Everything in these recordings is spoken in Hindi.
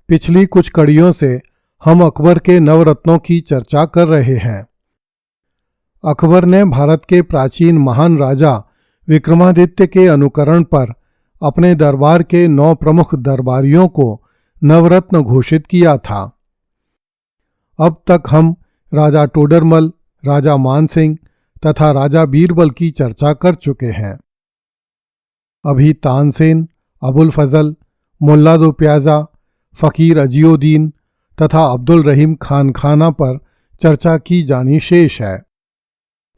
पिछली कुछ कड़ियों से हम अकबर के नवरत्नों की चर्चा कर रहे हैं। अकबर ने भारत के प्राचीन महान राजा विक्रमादित्य के अनुकरण पर अपने दरबार के 9 प्रमुख दरबारियों को नवरत्न घोषित किया था। अब तक हम राजा टोडरमल, राजा मानसिंह तथा राजा बीरबल की चर्चा कर चुके हैं। अभी तानसेन, अबुल फजल, मुल्ला दो प्याजा, फ़कीर अजीउद्दीन तथा अब्दुल रहीम खान खाना पर चर्चा की जानी शेष है,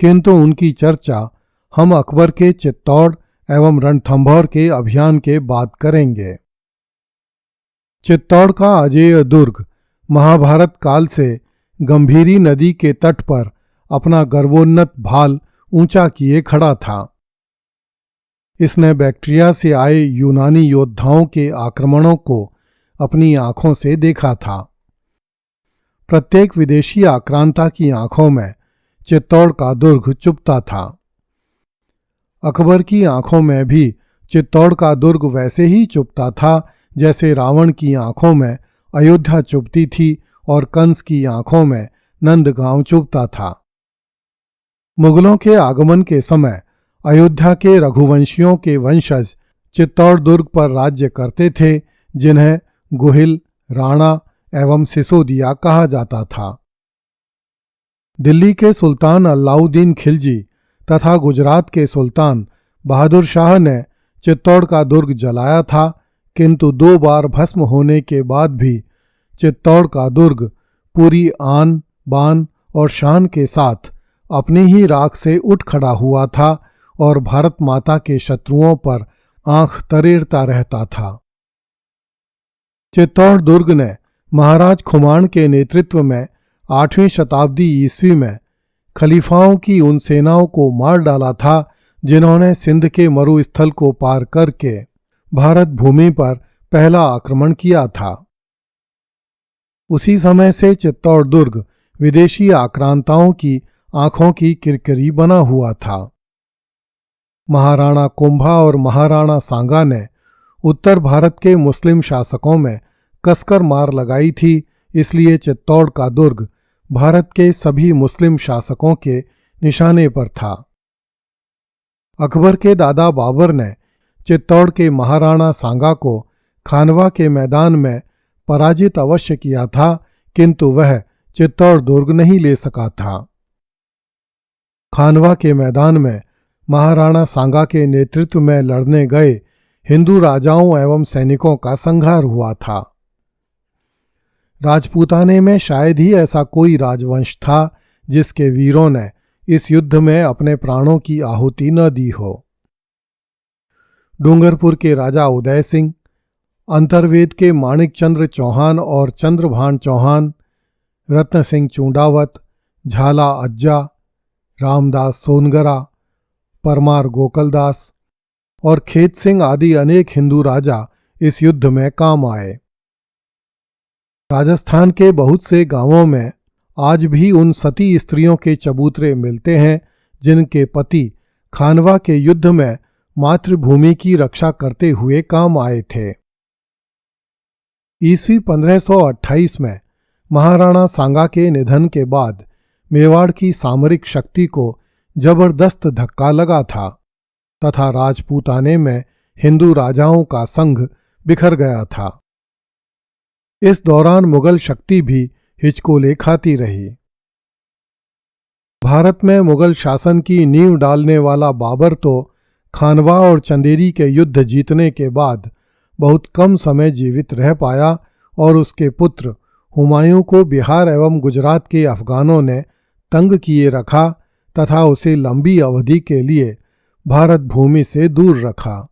किंतु उनकी चर्चा हम अकबर के चित्तौड़ एवं रणथंभौर के अभियान के बाद करेंगे। चित्तौड़ का अजेय दुर्ग महाभारत काल से गंभीरी नदी के तट पर अपना गर्वोन्नत भाल ऊंचा किए खड़ा था। इसने बैक्ट्रिया से आए यूनानी योद्धाओं के आक्रमणों को अपनी आंखों से देखा था। प्रत्येक विदेशी आक्रांता की आंखों में चित्तौड़ का दुर्ग चुभता था। अकबर की आंखों में भी चित्तौड़ का दुर्ग वैसे ही चुभता था जैसे रावण की आंखों में अयोध्या चुभती थी और कंस की आंखों में नंदगांव चुभता था। मुगलों के आगमन के समय अयोध्या के रघुवंशियों के वंशज चित्तौड़ दुर्ग पर राज्य करते थे, जिन्हें गुहिल, राणा एवं सिसोदिया कहा जाता था। दिल्ली के सुल्तान अलाउद्दीन खिलजी तथा गुजरात के सुल्तान बहादुर शाह ने चित्तौड़ का दुर्ग जलाया था, किंतु 2 बार भस्म होने के बाद भी चित्तौड़ का दुर्ग पूरी आन, बान और शान के साथ अपनी ही राख से उठ खड़ा हुआ था और भारत माता के शत्रुओं पर आंख तरेरता रहता था। चित्तौड़ दुर्ग ने महाराज खुमान के नेतृत्व में 8वीं शताब्दी ईस्वी में खलीफाओं की उन सेनाओं को मार डाला था जिन्होंने सिंध के मरुस्थल को पार करके भारत भूमि पर पहला आक्रमण किया था। उसी समय से चित्तौड़ दुर्ग विदेशी आक्रांताओं की आंखों की किरकिरी बना हुआ था। महाराणा कुंभा और महाराणा सांगा ने उत्तर भारत के मुस्लिम शासकों में कसकर मार लगाई थी, इसलिए चित्तौड़ का दुर्ग भारत के सभी मुस्लिम शासकों के निशाने पर था। अकबर के दादा बाबर ने चित्तौड़ के महाराणा सांगा को खानवा के मैदान में पराजित अवश्य किया था, किंतु वह चित्तौड़ दुर्ग नहीं ले सका था। खानवा के मैदान में महाराणा सांगा के नेतृत्व में लड़ने गए हिंदू राजाओं एवं सैनिकों का संहार हुआ था। राजपूताने में शायद ही ऐसा कोई राजवंश था जिसके वीरों ने इस युद्ध में अपने प्राणों की आहुति न दी हो। डूंगरपुर के राजा उदय सिंह, अंतर्वेद के माणिक चंद्र चौहान और चंद्रभान चौहान, रत्न सिंह चूंडावत, झाला अज्जा, रामदास सोनगरा, परमार गोकलदास और खेत सिंह आदि अनेक हिंदू राजा इस युद्ध में काम आए। राजस्थान के बहुत से गांवों में आज भी उन सती स्त्रियों के चबूतरे मिलते हैं जिनके पति खानवा के युद्ध में मातृभूमि की रक्षा करते हुए काम आए थे। ईस्वी 1528 में महाराणा सांगा के निधन के बाद मेवाड़ की सामरिक शक्ति को जबरदस्त धक्का लगा था तथा राजपूताने में हिंदू राजाओं का संघ बिखर गया था। इस दौरान मुगल शक्ति भी हिचकोले खाती रही। भारत में मुगल शासन की नींव डालने वाला बाबर तो खानवा और चंदेरी के युद्ध जीतने के बाद बहुत कम समय जीवित रह पाया और उसके पुत्र हुमायूं को बिहार एवं गुजरात के अफगानों ने तंग किए रखा तथा उसे लंबी अवधि के लिए भारत भूमि से दूर रखा।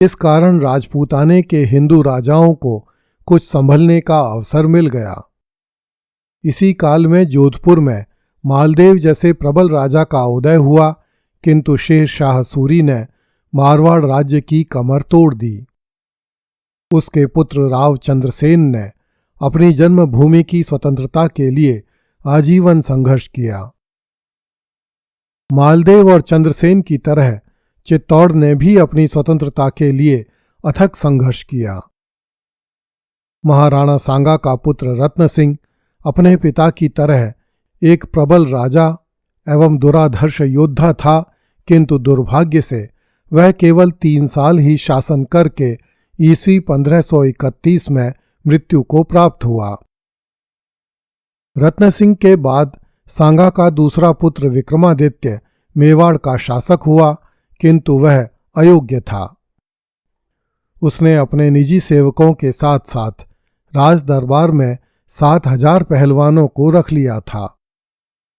इस कारण राजपूताने के हिंदू राजाओं को कुछ संभलने का अवसर मिल गया। इसी काल में जोधपुर में मालदेव जैसे प्रबल राजा का उदय हुआ, किंतु शेर शाह सूरी ने मारवाड़ राज्य की कमर तोड़ दी। उसके पुत्र राव चंद्रसेन ने अपनी जन्मभूमि की स्वतंत्रता के लिए आजीवन संघर्ष किया। मालदेव और चंद्रसेन की तरह चित्तौड़ ने भी अपनी स्वतंत्रता के लिए अथक संघर्ष किया। महाराणा सांगा का पुत्र रत्न सिंह अपने पिता की तरह एक प्रबल राजा एवं दुराधर्ष योद्धा था, किंतु दुर्भाग्य से वह केवल 3 साल ही शासन करके ईस्वी 1531 में मृत्यु को प्राप्त हुआ। रत्न सिंह के बाद सांगा का दूसरा पुत्र विक्रमादित्य मेवाड़ का शासक हुआ, किंतु वह अयोग्य था। उसने अपने निजी सेवकों के साथ साथ राज दरबार में 7,000 पहलवानों को रख लिया था,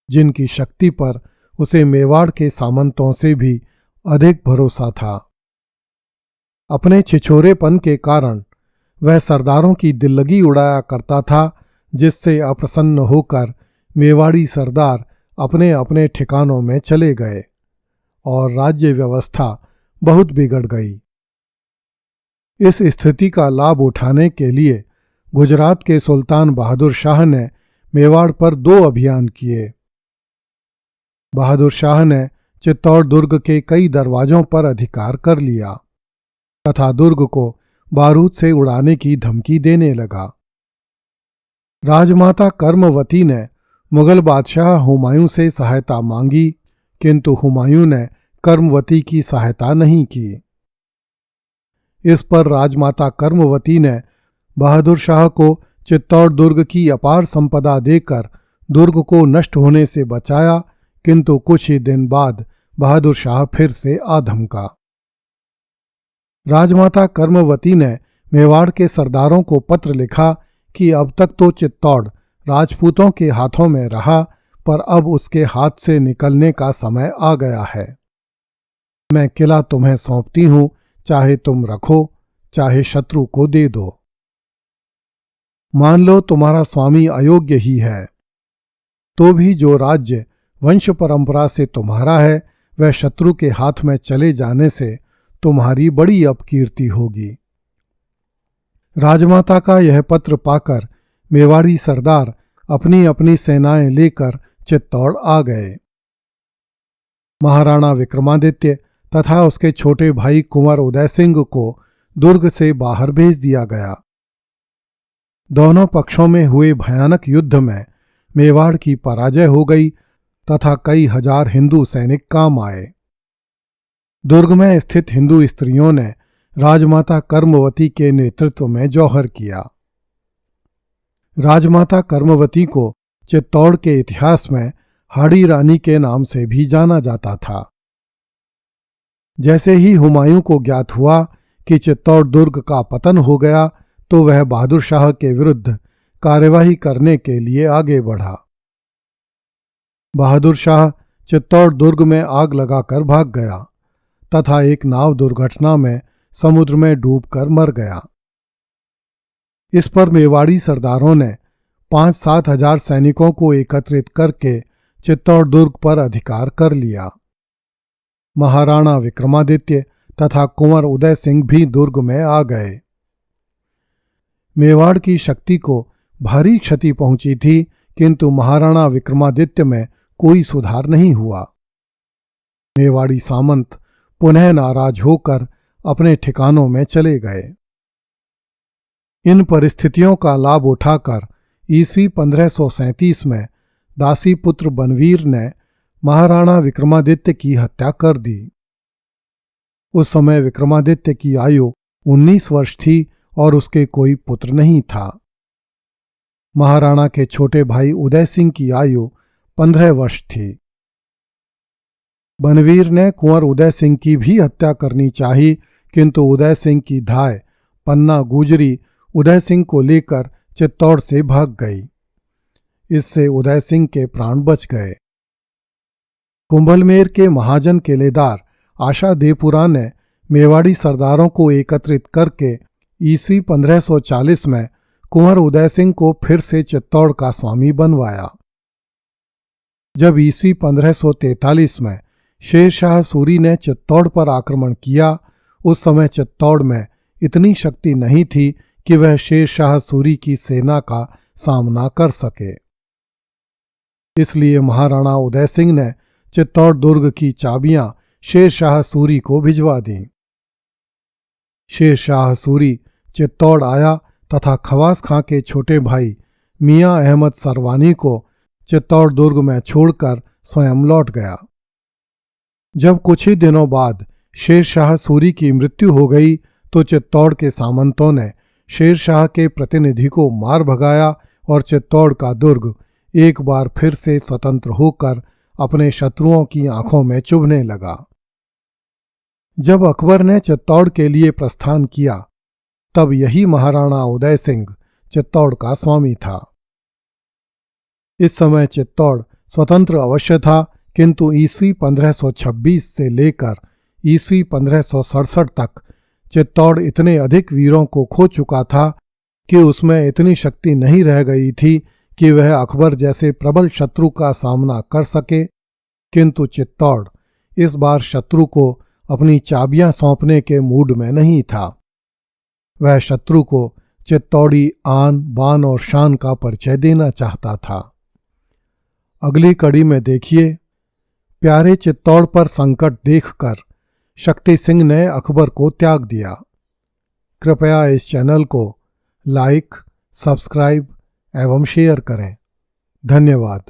जिनकी शक्ति पर उसे मेवाड़ के सामंतों से भी अधिक भरोसा था। अपने छिछोरेपन के कारण वह सरदारों की दिल्लगी उड़ाया करता था, जिससे अप्रसन्न होकर मेवाड़ी सरदार अपने अपने ठिकानों में चले गए और राज्य व्यवस्था बहुत बिगड़ गई। इस स्थिति का लाभ उठाने के लिए गुजरात के सुल्तान बहादुर शाह ने मेवाड़ पर 2 अभियान किए। बहादुर शाह ने चित्तौड़ दुर्ग के कई दरवाजों पर अधिकार कर लिया तथा दुर्ग को बारूद से उड़ाने की धमकी देने लगा। राजमाता कर्मवती ने मुगल बादशाह हुमायूं से सहायता मांगी, किंतु हुमायूं ने कर्मवती की सहायता नहीं की। इस पर राजमाता कर्मवती ने बहादुर शाह को चित्तौड़ दुर्ग की अपार संपदा देकर दुर्ग को नष्ट होने से बचाया, किंतु कुछ ही दिन बाद बहादुर शाह फिर से आ धमका। राजमाता कर्मवती ने मेवाड़ के सरदारों को पत्र लिखा कि अब तक तो चित्तौड़ राजपूतों के हाथों में रहा, पर अब उसके हाथ से निकलने का समय आ गया है। मैं किला तुम्हें सौंपती हूं, चाहे तुम रखो, चाहे शत्रु को दे दो। मान लो तुम्हारा स्वामी अयोग्य ही है, तो भी जो राज्य वंश परंपरा से तुम्हारा है वह शत्रु के हाथ में चले जाने से तुम्हारी बड़ी अपकीर्ति होगी। राजमाता का यह पत्र पाकर मेवाड़ी सरदार अपनी अपनी सेनाएं लेकर चित्तौड़ आ गए। महाराणा विक्रमादित्य तथा उसके छोटे भाई कुंवर उदय सिंह को दुर्ग से बाहर भेज दिया गया। दोनों पक्षों में हुए भयानक युद्ध में मेवाड़ की पराजय हो गई तथा कई हजार हिंदू सैनिक काम आए। दुर्ग में स्थित हिंदू स्त्रियों ने राजमाता कर्मवती के नेतृत्व में जौहर किया। राजमाता कर्मवती को चित्तौड़ के इतिहास में हाड़ी रानी के नाम से भी जाना जाता था। जैसे ही हुमायूं को ज्ञात हुआ कि चित्तौड़ दुर्ग का पतन हो गया, तो वह बहादुर शाह के विरुद्ध कार्यवाही करने के लिए आगे बढ़ा। बहादुर शाह चित्तौड़ दुर्ग में आग लगाकर भाग गया तथा एक नाव दुर्घटना में समुद्र में डूबकर मर गया। इस पर मेवाड़ी सरदारों ने 5-7 हजार सैनिकों को एकत्रित करके चित्तौड़ दुर्ग पर अधिकार कर लिया। महाराणा विक्रमादित्य तथा कुंवर उदय सिंह भी दुर्ग में आ गए। मेवाड़ की शक्ति को भारी क्षति पहुंची थी, किंतु महाराणा विक्रमादित्य में कोई सुधार नहीं हुआ। मेवाड़ी सामंत पुनः नाराज होकर अपने ठिकानों में चले गए। इन परिस्थितियों का लाभ उठाकर ईस्वी 1537 में दासी पुत्र बनवीर ने महाराणा विक्रमादित्य की हत्या कर दी। उस समय विक्रमादित्य की आयु 19 वर्ष थी और उसके कोई पुत्र नहीं था। महाराणा के छोटे भाई उदय सिंह की आयु 15 वर्ष थी। बनवीर ने कुंवर उदय सिंह की भी हत्या करनी चाही, किंतु उदय सिंह की धाय पन्ना गुजरी उदय सिंह को लेकर चित्तौड़ से भाग गई। इससे उदय सिंह के प्राण बच गए। कुंभलमेर के महाजन किलेदार आशा देवपुरा ने मेवाड़ी सरदारों को एकत्रित करके ईस्वी 1540 में कुंवर उदय सिंह को फिर से चित्तौड़ का स्वामी बनवाया। जब ईस्वी 1543 में शेर शाह सूरी ने चित्तौड़ पर आक्रमण किया, उस समय चित्तौड़ में इतनी शक्ति नहीं थी कि वह शेर शाह सूरी की सेना का सामना कर सके। इसलिए महाराणा उदय सिंह ने चित्तौड़ दुर्ग की चाबियां शेर शाह सूरी को भिजवा दी। शेर शाह सूरी चित्तौड़ आया तथा खवास खां के छोटे भाई मियां अहमद सरवानी को चित्तौड़ दुर्ग में छोड़कर स्वयं लौट गया। जब कुछ ही दिनों बाद शेर शाह सूरी की मृत्यु हो गई तो चित्तौड़ के सामंतों ने शेर शाह के प्रतिनिधि को मार भगाया और चित्तौड़ का दुर्ग एक बार फिर से स्वतंत्र होकर अपने शत्रुओं की आंखों में चुभने लगा। जब अकबर ने चित्तौड़ के लिए प्रस्थान किया तब यही महाराणा उदय सिंह चित्तौड़ का स्वामी था। इस समय चित्तौड़ स्वतंत्र अवश्य था, किंतु ईस्वी 1526 से लेकर ईस्वी 1567 तक चित्तौड़ इतने अधिक वीरों को खो चुका था कि उसमें इतनी शक्ति नहीं रह गई थी कि वह अकबर जैसे प्रबल शत्रु का सामना कर सके। किंतु चित्तौड़ इस बार शत्रु को अपनी चाबियां सौंपने के मूड में नहीं था। वह शत्रु को चित्तौड़ी आन बान और शान का परिचय देना चाहता था। अगली कड़ी में देखिए, प्यारे चित्तौड़ पर संकट देखकर शक्ति सिंह ने अकबर को त्याग दिया। कृपया इस चैनल को लाइक, सब्सक्राइब एवं शेयर करें। धन्यवाद।